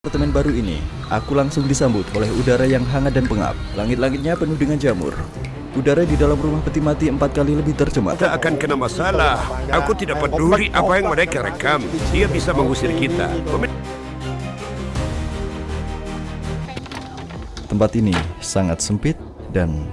Apartemen baru ini, aku langsung disambut oleh udara yang hangat dan pengap. Langit-langitnya penuh dengan jamur. Udara di dalam rumah peti mati 4 kali lebih tercemar. Kita akan kena masalah. Aku tidak peduli apa yang mereka rekam. Dia bisa mengusir kita. Tempat ini sangat sempit dan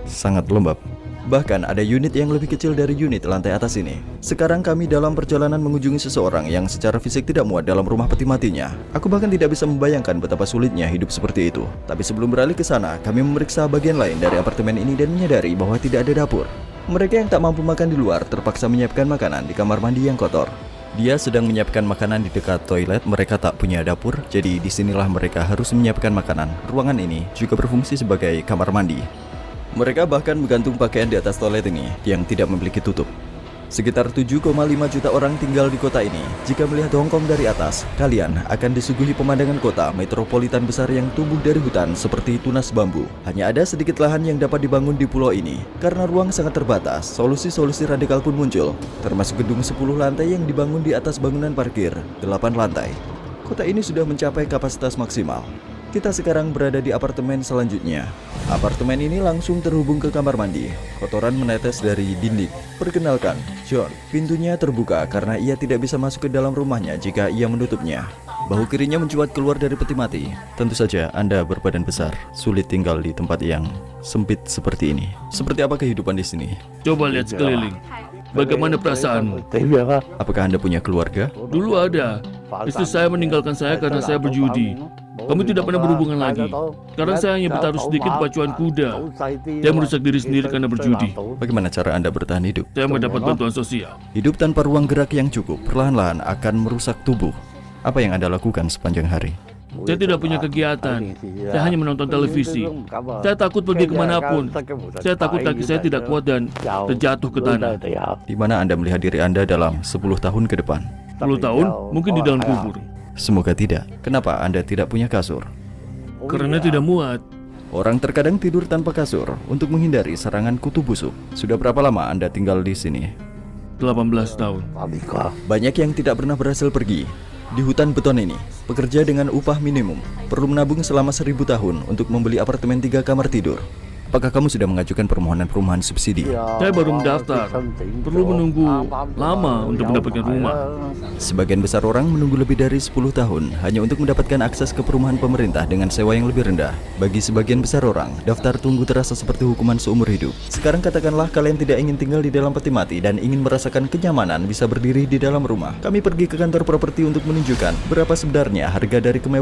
sangat lembab. Bahkan ada unit yang lebih kecil dari unit lantai atas ini. Sekarang kami dalam perjalanan mengunjungi seseorang yang secara fisik tidak muat dalam rumah peti matinya. Aku bahkan tidak bisa membayangkan betapa sulitnya hidup seperti itu. Tapi sebelum beralih ke sana, kami memeriksa bagian lain dari apartemen ini dan menyadari bahwa tidak ada dapur. Mereka yang tak mampu makan di luar terpaksa menyiapkan makanan di kamar mandi yang kotor. Dia sedang menyiapkan makanan di dekat toilet. Mereka tak punya dapur, jadi disinilah mereka harus menyiapkan makanan. Ruangan ini juga berfungsi sebagai kamar mandi. Mereka bahkan menggantung pakaian di atas toilet ini yang tidak memiliki tutup. Sekitar 7,5 juta orang tinggal di kota ini. Jika melihat Hong Kong dari atas, kalian akan disuguhi pemandangan kota metropolitan besar yang tumbuh dari hutan seperti tunas bambu. Hanya ada sedikit lahan yang dapat dibangun di pulau ini. Karena ruang sangat terbatas, solusi-solusi radikal pun muncul, termasuk gedung 10 lantai yang dibangun di atas bangunan parkir 8 lantai. Kota ini sudah mencapai kapasitas maksimal. Kita sekarang berada di apartemen selanjutnya. Apartemen ini langsung terhubung ke kamar mandi. Kotoran menetes dari dinding. Perkenalkan, John. Pintunya terbuka karena ia tidak bisa masuk ke dalam rumahnya jika ia menutupnya. Bahu kirinya mencuat keluar dari peti mati. Tentu saja Anda berbadan besar, sulit tinggal di tempat yang sempit seperti ini. Seperti apa kehidupan di sini? Coba lihat sekeliling. Bagaimana perasaanmu? Apakah Anda punya keluarga? Dulu ada. Istri saya meninggalkan saya karena saya berjudi. Kami tidak pernah berhubungan lagi. Sekarang saya hanya bertaruh sedikit pacuan kuda. Saya merusak diri sendiri karena berjudi. Bagaimana cara Anda bertahan hidup? Saya mendapat bantuan sosial. Hidup tanpa ruang gerak yang cukup perlahan-lahan akan merusak tubuh. Apa yang Anda lakukan sepanjang hari? Saya tidak punya kegiatan. Saya hanya menonton televisi. Saya takut pergi kemanapun. Saya takut kaki saya tidak kuat dan terjatuh ke tanah. Di mana Anda melihat diri Anda dalam 10 tahun ke depan? 10 tahun mungkin di dalam kubur. Semoga tidak. Kenapa Anda tidak punya kasur? Karena tidak muat. Orang terkadang tidur tanpa kasur untuk menghindari serangan kutu busuk. Sudah berapa lama Anda tinggal di sini? 18 tahun. Banyak yang tidak pernah berhasil pergi. Di hutan beton ini, pekerja dengan upah minimum perlu menabung selama 1000 tahun untuk membeli apartemen 3 kamar tidur. Apakah kamu sudah mengajukan permohonan perumahan subsidi? Saya baru mendaftar. Perlu menunggu lama untuk mendapatkan rumah. Sebagian besar orang menunggu lebih dari 10 tahun hanya untuk mendapatkan akses ke perumahan pemerintah dengan sewa yang lebih rendah. Bagi sebagian besar orang, daftar tunggu terasa seperti hukuman seumur hidup. Sekarang katakanlah kalian tidak ingin tinggal di dalam peti mati dan ingin merasakan kenyamanan bisa berdiri di dalam rumah. Kami pergi ke kantor properti untuk menunjukkan berapa sebenarnya harga dari kemewahan